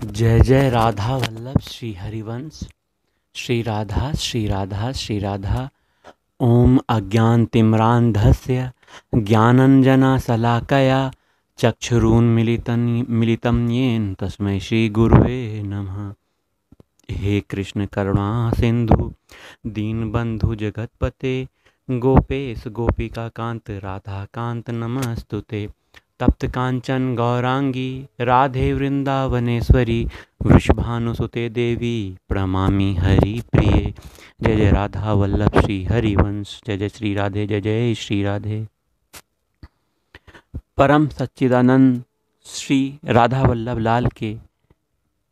जय जय राधा वल्लभ श्री हरिवंश। श्री राधा श्री राधा श्री राधा। ओम अज्ञानतिम्रान्धस्य ज्ञानञ्जनशलाकया चक्षुरुन्मीलितं येन तस्मै श्री गुरुवे नमः। हे कृष्ण करुणा सिंधु दीनबंधु जगतपते गोपेश गोपिका कांत राधा कांत नमस्तुते। तप्त कांचन गौरांगी राधे वृंदावनेश्वरी वृषभानुसुते देवी प्रणमामि हरि प्रिये। जय जय राधा वल्लभ श्री हरिवंश। जय जय श्री राधे जय जय श्री राधे। परम सच्चिदानंद श्री राधा वल्लभ लाल के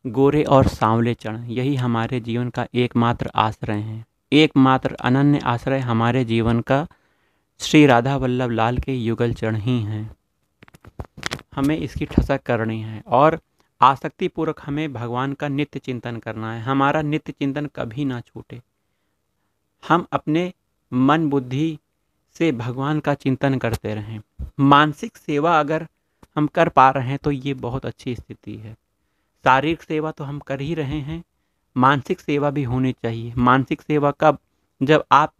गोरे और सांवले चरण यही हमारे जीवन का एकमात्र आश्रय हैं। एकमात्र अनन्य आश्रय हमारे जीवन का श्री राधा वल्लभ लाल के युगल चरण ही हैं। हमें इसकी ठसक करनी है और आसक्ति पूर्वक हमें भगवान का नित्य चिंतन करना है। हमारा नित्य चिंतन कभी ना छूटे। हम अपने मन बुद्धि से भगवान का चिंतन करते रहें। मानसिक सेवा अगर हम कर पा रहे हैं तो ये बहुत अच्छी स्थिति है। शारीरिक सेवा तो हम कर ही रहे हैं, मानसिक सेवा भी होनी चाहिए। मानसिक सेवा कब? जब आप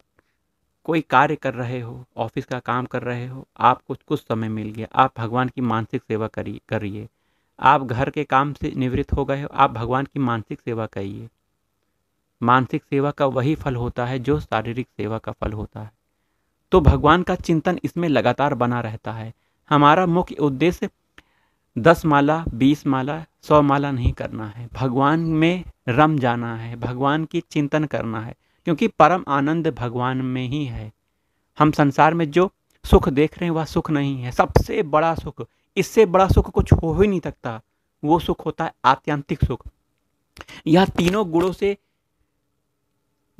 कोई कार्य कर रहे हो, ऑफिस का काम कर रहे हो, आपको कुछ समय मिल गया, आप भगवान की मानसिक सेवा करिए। आप घर के काम से निवृत्त हो गए हो, आप भगवान की मानसिक सेवा करिए। मानसिक सेवा का वही फल होता है जो शारीरिक सेवा का फल होता है। तो भगवान का चिंतन इसमें लगातार बना रहता है। हमारा मुख्य उद्देश्य 10 माला 20 माला 100 माला नहीं करना है। भगवान में रम जाना है, भगवान की चिंतन करना है, क्योंकि परम आनंद भगवान में ही है। हम संसार में जो सुख देख रहे हैं वह सुख नहीं है। सबसे बड़ा सुख, इससे बड़ा सुख कुछ हो ही नहीं सकता। वो सुख होता है आत्यंतिक सुख। यह तीनों गुणों से,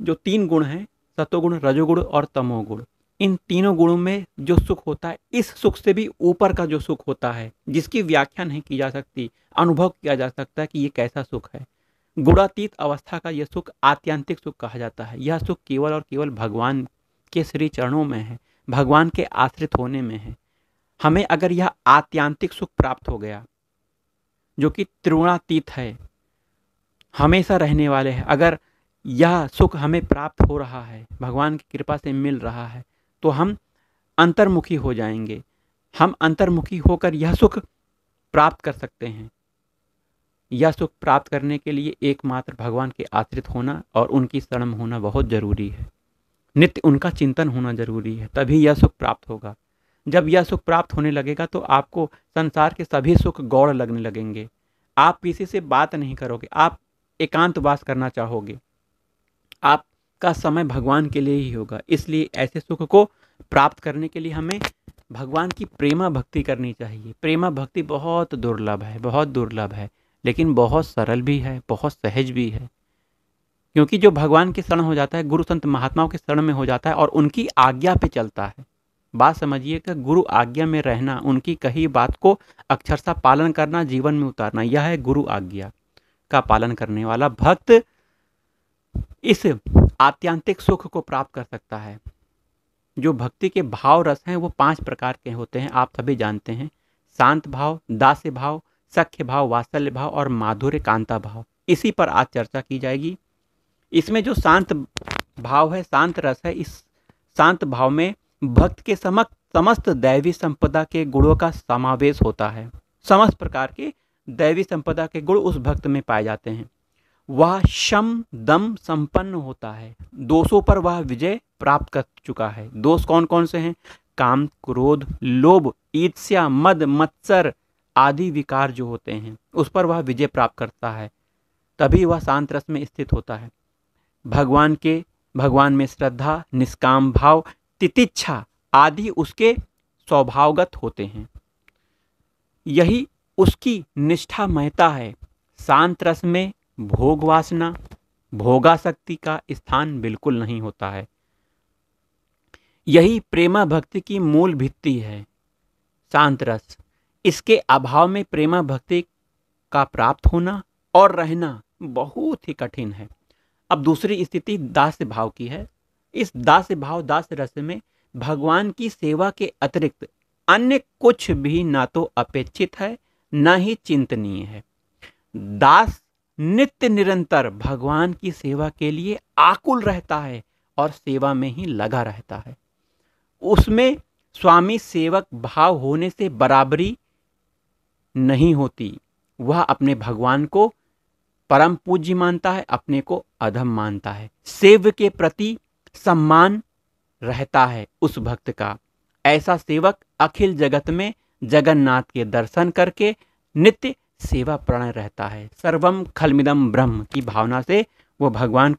जो 3 गुण हैं, सतोगुण रजोगुण और तमोगुण, इन तीनों गुणों में जो सुख होता है, इस सुख से भी ऊपर का जो सुख होता है, जिसकी व्याख्या नहीं की जा सकती, अनुभव किया जा सकता है कि ये कैसा सुख है। गुणातीत अवस्था का यह सुख आत्यंतिक सुख कहा जाता है। यह सुख केवल और केवल भगवान के श्री चरणों में है, भगवान के आश्रित होने में है। हमें अगर यह आत्यंतिक सुख प्राप्त हो गया, जो कि त्रिगुणातीत है, हमेशा रहने वाले हैं, अगर यह सुख हमें प्राप्त हो रहा है, भगवान की कृपा से मिल रहा है, तो हम अंतर्मुखी हो जाएंगे। हम अंतर्मुखी होकर यह सुख प्राप्त कर सकते हैं। यह सुख प्राप्त करने के लिए एकमात्र भगवान के आश्रित होना और उनकी शरण में होना बहुत जरूरी है। नित्य उनका चिंतन होना जरूरी है, तभी यह सुख प्राप्त होगा। जब यह सुख प्राप्त होने लगेगा तो आपको संसार के सभी सुख गौण लगने लगेंगे। आप किसी से बात नहीं करोगे, आप एकांतवास करना चाहोगे, आपका समय भगवान के लिए ही होगा। इसलिए ऐसे सुख को प्राप्त करने के लिए हमें भगवान की प्रेमा भक्ति करनी चाहिए। प्रेमा भक्ति बहुत दुर्लभ है, बहुत दुर्लभ है, लेकिन बहुत सरल भी है, बहुत सहज भी है। क्योंकि जो भगवान के शरण हो जाता है, गुरु संत महात्माओं के शरण में हो जाता है और उनकी आज्ञा पे चलता है। बात समझिए कि गुरु आज्ञा में रहना, उनकी कही बात को अक्षरशः पालन करना, जीवन में उतारना, यह है गुरु आज्ञा का पालन करने वाला भक्त इस आत्यंतिक सुख को प्राप्त कर सकता है। जो भक्ति के भाव रस हैं वो 5 प्रकार के होते हैं, आप सभी जानते हैं। शांत भाव, दास्य भाव, सख्य भाव, वात्सल्य भाव और माधुर्य कांता भाव। इसी पर आज चर्चा की जाएगी। इसमें जो शांत भाव है, शांत रस है, इस शांत भाव में भक्त के समस्त दैवी संपदा के गुणों का समावेश होता है। समस्त प्रकार के दैवी संपदा के गुण उस भक्त में पाए जाते हैं। वह शम दम संपन्न होता है, दोषों पर वह विजय प्राप्त कर चुका है। दोष कौन कौन से हैं? काम, क्रोध, लोभ, ईर्ष्या, मद, मत्सर आदि विकार जो होते हैं, उस पर वह विजय प्राप्त करता है। तभी वह शांत रस में स्थित होता है। भगवान में श्रद्धा, निष्काम भाव, तितिक्षा आदि उसके स्वभावगत होते हैं। यही उसकी निष्ठामयता है। शांत रस में भोग वासना, भोगासक्ति का स्थान बिल्कुल नहीं होता है। यही प्रेमा भक्ति की मूल भित्ति है, शांत रस। इसके अभाव में प्रेमा भक्ति का प्राप्त होना और रहना बहुत ही कठिन है। अब दूसरी स्थिति दास्य भाव की है। इस दास्य भाव, दास्य रस में भगवान की सेवा के अतिरिक्त अन्य कुछ भी ना तो अपेक्षित है, न ही चिंतनीय है। दास नित्य निरंतर भगवान की सेवा के लिए आकुल रहता है और सेवा में ही लगा रहता है। उसमें स्वामी सेवक भाव होने से बराबरी नहीं होती। वह अपने भगवान को परम पूज्य मानता है, अपने को अधम मानता है। सेव्य के प्रति सम्मान रहता है उस भक्त का। ऐसा सेवक अखिल जगत में जगन्नाथ के दर्शन करके नित्य सेवा प्रण रहता है। सर्वम खलमिदम ब्रह्म की भावना से वो भगवान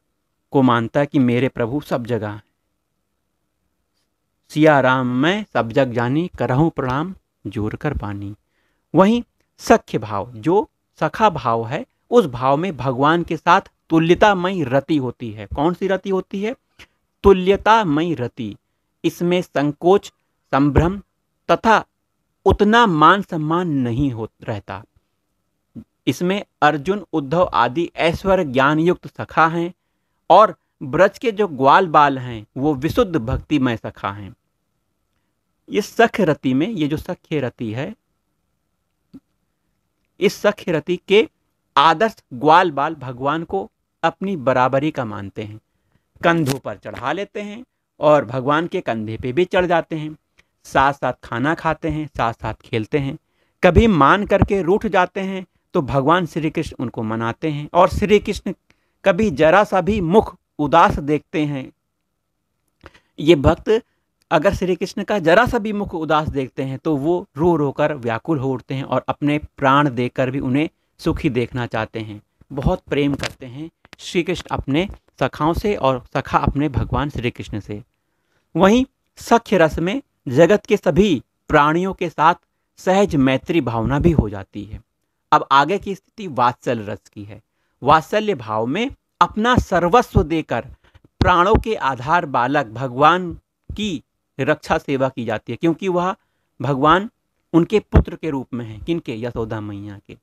को मानता है कि मेरे प्रभु सब जगह हैं। सिया राम मैं सब जग जानी, करहूं प्रणाम जोर कर पानी। वहीं सख्य भाव, जो सखा भाव है, उस भाव में भगवान के साथ तुल्यतामयी रति होती है। कौन सी रति होती है? तुल्यतामयी रति। इसमें संकोच, संभ्रम तथा उतना मान सम्मान नहीं हो रहता। इसमें अर्जुन, उद्धव आदि ऐश्वर्य ज्ञान युक्त सखा हैं और ब्रज के जो ग्वाल बाल हैं वो विशुद्ध भक्तिमय सखा हैं। ये सख्य रति में, ये जो सख्य रति है, इस सख्य रति के आदर्श ग्वाल बाल भगवान को अपनी बराबरी का मानते हैं। कंधों पर चढ़ा लेते हैं और भगवान के कंधे पे भी चढ़ जाते हैं। साथ साथ खाना खाते हैं, साथ साथ खेलते हैं। कभी मान करके रूठ जाते हैं तो भगवान श्री कृष्ण उनको मनाते हैं और श्री कृष्ण कभी जरा सा भी मुख उदास देखते हैं। ये भक्त अगर श्री कृष्ण का जरा सा भी मुख उदास देखते हैं तो वो रो रो कर व्याकुल हो उठते हैं और अपने प्राण देकर भी उन्हें सुखी देखना चाहते हैं। बहुत प्रेम करते हैं श्री कृष्ण अपने सखाओं से और सखा अपने भगवान श्री कृष्ण से। वहीं सख्य रस में जगत के सभी प्राणियों के साथ सहज मैत्री भावना भी हो जाती है। अब आगे की स्थिति वात्सल्य रस की है। वात्सल्य भाव में अपना सर्वस्व देकर प्राणों के आधार बालक भगवान की रक्षा सेवा की जाती है, क्योंकि वह भगवान उनके पुत्र के रूप में है। किनके? यशोदा मैया के,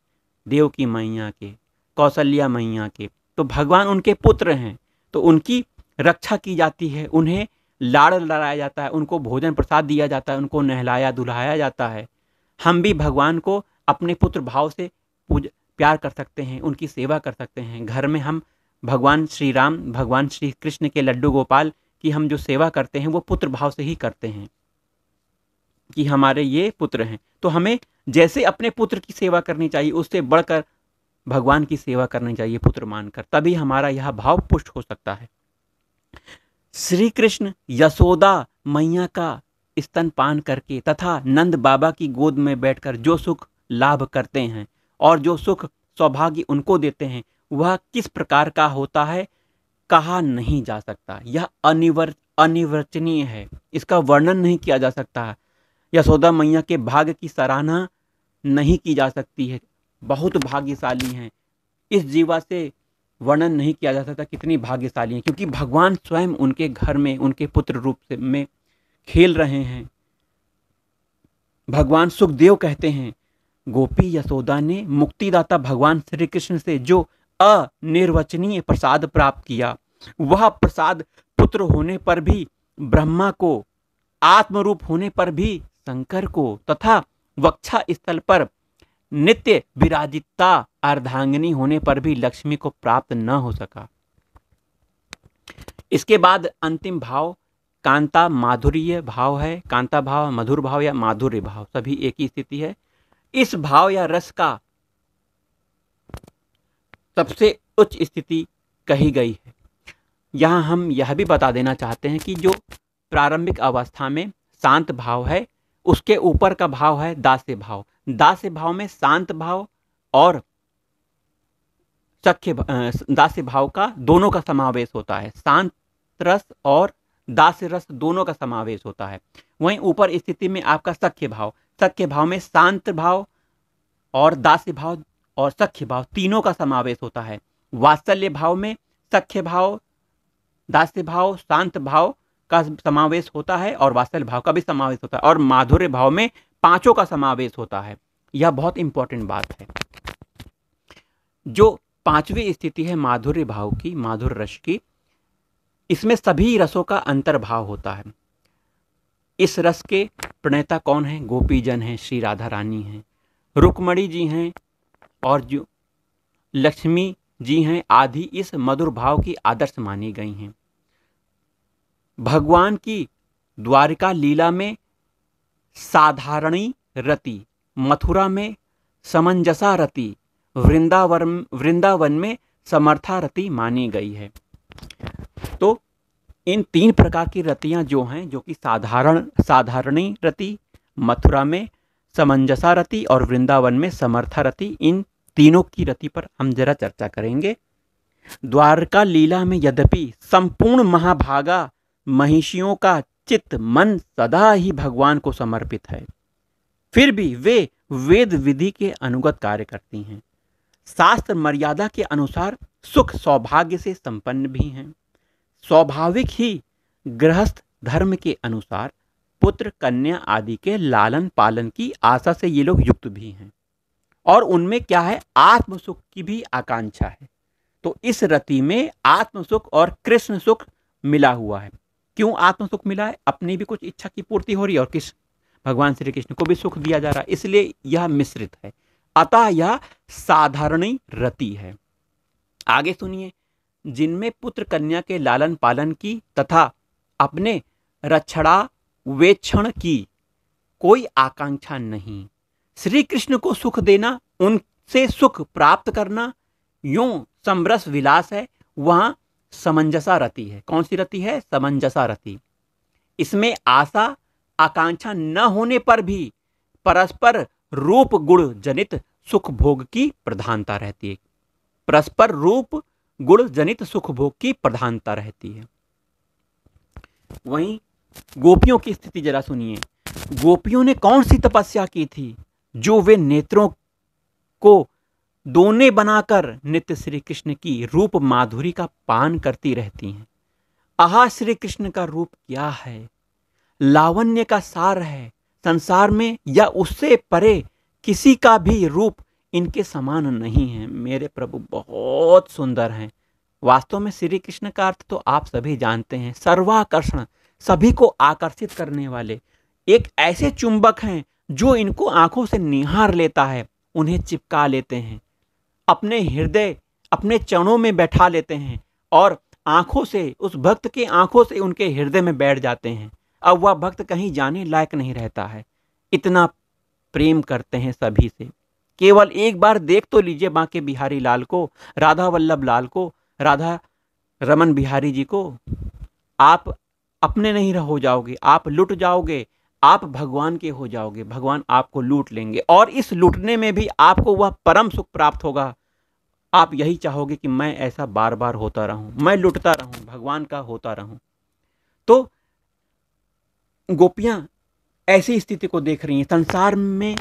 देवकी मैया के, कौशल्या मैया के। तो भगवान उनके पुत्र हैं, तो उनकी रक्षा की जाती है। उन्हें लाड़ लड़ाया जाता है, उनको भोजन प्रसाद दिया जाता है, उनको नहलाया दुल्हाया जाता है। हम भी भगवान को अपने पुत्र भाव से प्यार कर सकते हैं, उनकी सेवा कर सकते हैं। घर में हम भगवान श्री राम, भगवान श्री कृष्ण के लड्डू गोपाल की हम जो सेवा करते हैं वो पुत्र भाव से ही करते हैं कि हमारे ये पुत्र हैं। तो हमें जैसे अपने पुत्र की सेवा करनी चाहिए, उससे बढ़कर भगवान की सेवा करनी चाहिए पुत्र मानकर, तभी हमारा यह भाव पुष्ट हो सकता है। श्री कृष्ण यशोदा मैया का स्तनपान करके तथा नंद बाबा की गोद में बैठकर जो सुख लाभ करते हैं और जो सुख सौभाग्य उनको देते हैं, वह किस प्रकार का होता है कहा नहीं जा सकता। यह अनिवर्चनीय है, इसका वर्णन नहीं किया जा सकता। यशोदा मैया के भाग्य की सराहना नहीं की जा सकती है। बहुत भाग्यशाली हैं, इस जीवा से वर्णन नहीं किया जा सकता कितनी भाग्यशाली हैं, क्योंकि भगवान स्वयं उनके घर में उनके पुत्र रूप से में खेल रहे हैं। भगवान सुखदेव कहते हैं, गोपी यशोदा ने मुक्तिदाता भगवान श्री कृष्ण से जो अनिर्वचनीय प्रसाद प्राप्त किया, वह प्रसाद पुत्र होने पर भी ब्रह्मा को, आत्मरूप होने पर भी शंकर को तथा वक्षा स्थल पर नित्य विराजिता अर्धांगिनी होने पर भी लक्ष्मी को प्राप्त न हो सका। इसके बाद अंतिम भाव कांता माधुर्य भाव है। कांता भाव, मधुर भाव या माधुर्य भाव, सभी एक ही स्थिति है। इस भाव या रस का सबसे उच्च स्थिति कही गई है। यहाँ हम यह भी बता देना चाहते हैं कि जो प्रारंभिक अवस्था में शांत भाव है, उसके ऊपर का भाव है दास्य भाव। दास्य भाव में शांत भाव और सख्य दास्य भाव का दोनों का समावेश होता है। शांत रस और दास्य रस दोनों का समावेश होता है। वहीं ऊपर स्थिति में आपका सख्य भाव, सख्य भाव में शांत भाव और दास्य भाव और सख्य भाव तीनों का समावेश होता है। वात्सल्य भाव में सख्य भाव, दास्य भाव, शांत भाव का समावेश होता है और वात्सल्य भाव का भी समावेश होता है। और माधुर्य भाव में पांचों का समावेश होता है। यह बहुत इंपॉर्टेंट बात है। जो पांचवी स्थिति है माधुर्य भाव की, माधुर्य रस की, इसमें सभी रसों का अंतर्भाव होता है। इस रस के प्रणेता कौन है? गोपीजन हैं, श्री राधा रानी हैं, रुक्मणी जी हैं और जो लक्ष्मी जी हैं आदि इस मधुर भाव की आदर्श मानी गई हैं। भगवान की द्वारिका लीला में साधारणी रति, मथुरा में समंजसा रति, वृंदावन में समर्था रति मानी गई है। तो इन 3 प्रकार की रतियां जो हैं, जो कि साधारणी रति, मथुरा में समंजसा रति और वृंदावन में समर्था रति, इन तीनों की रति पर हम जरा चर्चा करेंगे। द्वारका लीला में यद्यपि संपूर्ण महाभागा महिषियों का चित्त मन सदा ही भगवान को समर्पित है, फिर भी वे वेद विधि के अनुगत कार्य करती हैं, शास्त्र मर्यादा के अनुसार सुख सौभाग्य से संपन्न भी हैं। स्वाभाविक ही गृहस्थ धर्म के अनुसार पुत्र कन्या आदि के लालन पालन की आशा से ये लोग युक्त भी हैं, और उनमें क्या है, आत्म सुख की भी आकांक्षा है। तो इस रति में आत्म सुख और कृष्ण सुख मिला हुआ है। क्यों आत्म सुख मिला है? अपनी भी कुछ इच्छा की पूर्ति हो रही है और भगवान श्री कृष्ण को भी सुख दिया जा रहा है, इसलिए यह मिश्रित है। अतः यह साधारणी रति है। आगे सुनिए, जिनमें पुत्र कन्या के लालन पालन की तथा अपने रक्षणावेक्षण की कोई आकांक्षा नहीं, श्री कृष्ण को सुख देना, उनसे सुख प्राप्त करना यूं समरस विलास है, वहां समंजसा रति है। कौन सी रति है? समंजसा रति। इसमें आशा आकांक्षा न होने पर भी परस्पर रूप गुण जनित सुख भोग की प्रधानता रहती है। परस्पर रूप गुण जनित सुख भोग की प्रधानता रहती है। वहीं गोपियों की स्थिति जरा सुनिए। गोपियों ने कौन सी तपस्या की थी जो वे नेत्रों को दोने बनाकर नित्य श्री कृष्ण की रूप माधुरी का पान करती रहती हैं। आहा, श्री कृष्ण का रूप क्या है, लावण्य का सार है। संसार में या उससे परे किसी का भी रूप इनके समान नहीं है। मेरे प्रभु बहुत सुंदर हैं। वास्तव में श्री कृष्ण का अर्थ तो आप सभी जानते हैं, सर्वाकर्षण, सभी को आकर्षित करने वाले। एक ऐसे चुंबक हैं जो इनको आंखों से निहार लेता है, उन्हें चिपका लेते हैं, अपने हृदय, अपने चरणों में बैठा लेते हैं और आंखों से, उस भक्त के आंखों से उनके हृदय में बैठ जाते हैं। अब वह भक्त कहीं जाने लायक नहीं रहता है, इतना प्रेम करते हैं सभी से। केवल एक बार देख तो लीजिए बांके बिहारी लाल को, राधा वल्लभ लाल को, राधा रमन बिहारी जी को। आप अपने नहीं हो जाओगे, आप लुट जाओगे, आप भगवान के हो जाओगे, भगवान आपको लूट लेंगे और इस लूटने में भी आपको वह परम सुख प्राप्त होगा। आप यही चाहोगे कि मैं ऐसा बार बार होता रहूं, मैं लुटता रहूं, भगवान का होता रहूं। तो गोपियां ऐसी स्थिति को देख रही हैं। संसार में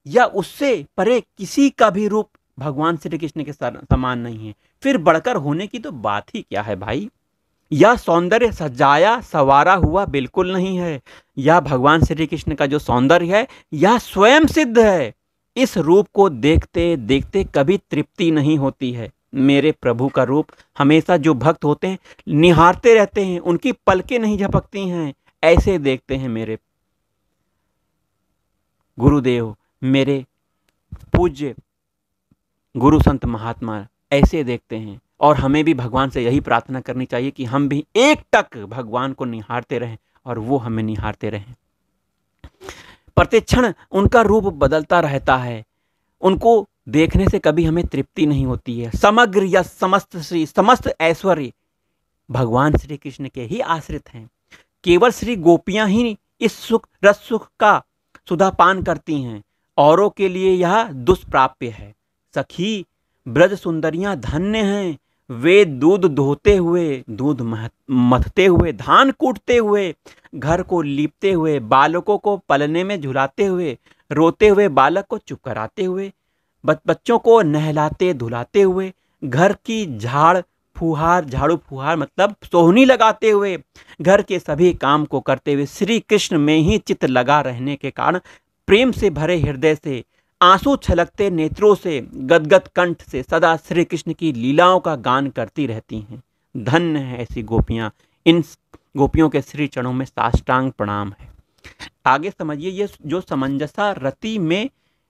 या उससे परे किसी का भी रूप भगवान श्री कृष्ण के समान नहीं है। फिर बढ़कर होने की तो बात ही क्या है भाई। यह सौंदर्य सजाया सवारा हुआ बिल्कुल नहीं है। यह भगवान श्री कृष्ण का जो सौंदर्य है, यह स्वयं सिद्ध है। इस रूप को देखते देखते कभी तृप्ति नहीं होती है। मेरे प्रभु का रूप हमेशा जो भक्त होते हैं निहारते रहते हैं, उनकी पलकें नहीं झपकती हैं, ऐसे देखते हैं। मेरे गुरुदेव, मेरे पूज्य गुरु संत महात्मा ऐसे देखते हैं। और हमें भी भगवान से यही प्रार्थना करनी चाहिए कि हम भी एक टक भगवान को निहारते रहें और वो हमें निहारते रहें। प्रतिक्षण उनका रूप बदलता रहता है, उनको देखने से कभी हमें तृप्ति नहीं होती है। समग्र या समस्त ऐश्वर्य भगवान श्री कृष्ण के ही आश्रित हैं। केवल श्री गोपियां ही इस सुख रस सुख का सुधापान करती हैं, औरों के लिए यह दुष्प्राप्य है। सखी ब्रज सुंदरियां धन्य हैं, वे दूध दोहते हुए, दूध मथते हुए, धान कूटते हुए, घर को लीपते हुए, बालकों को पलने में झुलाते हुए, रोते हुए बालक को चुप कराते हुए, बच्चों को नहलाते धुलाते हुए, घर की झाड़ू फुहार मतलब सोहनी लगाते हुए, घर के सभी काम को करते हुए, श्री कृष्ण में ही चित्त लगा रहने के कारण प्रेम से भरे हृदय से, आंसू छलकते नेत्रों से, गदगद कंठ से सदा श्री कृष्ण की लीलाओं का गान करती रहती हैं। धन्य है ऐसी गोपियां। इन गोपियों के श्री चरणों में साष्टांग प्रणाम है। आगे समझिए, ये जो समंजसा रति में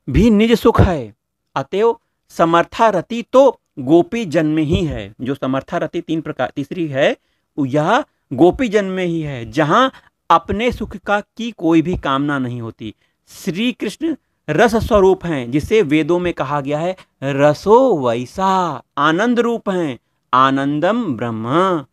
भी निज सुख है, अतएव समर्था रति तो गोपी जन्म ही है। जो समर्था रति तीसरी है यह गोपी जन्म ही है, जहां अपने सुख की कोई भी कामना नहीं होती। श्री कृष्ण रस स्वरूप हैं, जिसे वेदों में कहा गया है रसो वैसा, आनंद रूप हैं, आनंदम ब्रह्म।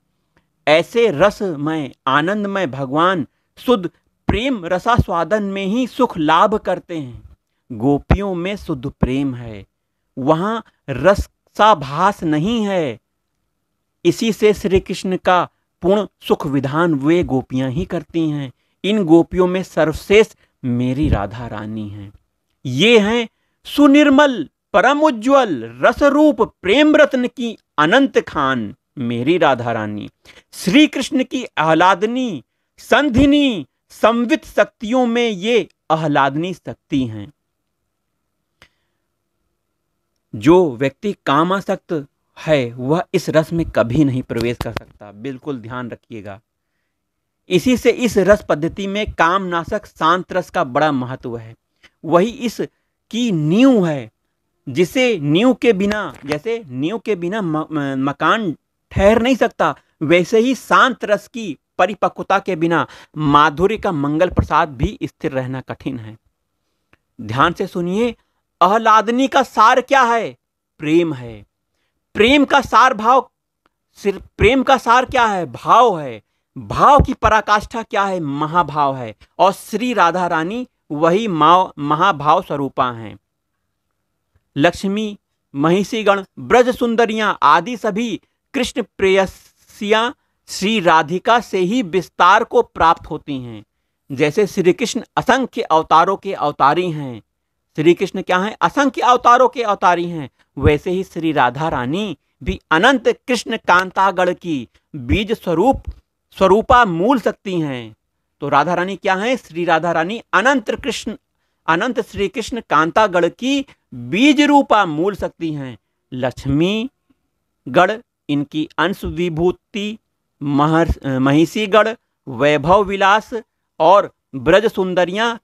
ऐसे रसमय आनंदमय भगवान शुद्ध प्रेम रसास्वादन में ही सुख लाभ करते हैं। गोपियों में शुद्ध प्रेम है, वहां रसाभास नहीं है। इसी से श्री कृष्ण का पूर्ण सुख विधान वे गोपियां ही करती हैं। इन गोपियों में सर्वश्रेष्ठ मेरी राधा रानी हैं। ये हैं सुनिर्मल परम उज्ज्वल रसरूप प्रेम रत्न की अनंत खान मेरी राधा रानी। श्री कृष्ण की आह्लादनी संधिनी संवित शक्तियों में ये आह्लादनी शक्ति हैं। जो व्यक्ति कामासक्त है वह इस रस में कभी नहीं प्रवेश कर सकता, बिल्कुल ध्यान रखिएगा। इसी से इस रस पद्धति में कामनाशक शांत रस का बड़ा महत्व है। वही इस की नींव है, जिसे नींव के बिना, जैसे नींव के बिना मकान ठहर नहीं सकता, वैसे ही शांत रस की परिपक्वता के बिना माधुर्य का मंगल प्रसाद भी स्थिर रहना कठिन है। ध्यान से सुनिए, आह्लादनी का सार क्या है? प्रेम है। प्रेम का सार भाव, सिर्फ प्रेम का सार क्या है? भाव है। भाव की पराकाष्ठा क्या है? महाभाव है। और श्री राधा रानी वही महाभाव स्वरूपा हैं। लक्ष्मी, महिषीगण, ब्रज सुंदरियां आदि सभी कृष्ण प्रेयसियां श्री राधिका से ही विस्तार को प्राप्त होती हैं। जैसे श्री कृष्ण असंख्य अवतारों के अवतारी हैं, श्री कृष्ण क्या हैं? असंख्य अवतारों के अवतारी हैं। वैसे ही श्री राधा रानी भी अनंत कृष्ण कांतागण की बीज स्वरूपा मूल शक्ति हैं। तो राधा रानी क्या है? श्री राधा रानी अनंत श्री कृष्ण कांतागण की बीज रूपा मूल शक्ति हैं। लक्ष्मी गण इनकी अंश विभूति, महिषीगण वैभव विलास और ब्रज सुंदरियां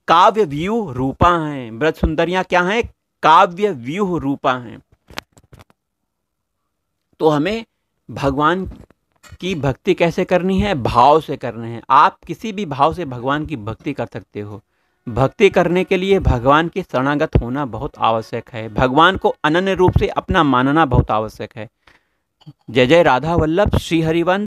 काव्य व्यूह रूपा हैं। ब्रज सुंदरियां क्या हैं? काव्य व्यूह रूपा हैं। तो हमें भगवान की भक्ति कैसे करनी है? भाव से करनी है। आप किसी भी भाव से भगवान की भक्ति कर सकते हो। भक्ति करने के लिए भगवान के शरणागत होना बहुत आवश्यक है। भगवान को अनन्य रूप से अपना मानना बहुत आवश्यक है। जय जय राधा वल्लभ श्री हरिवंश।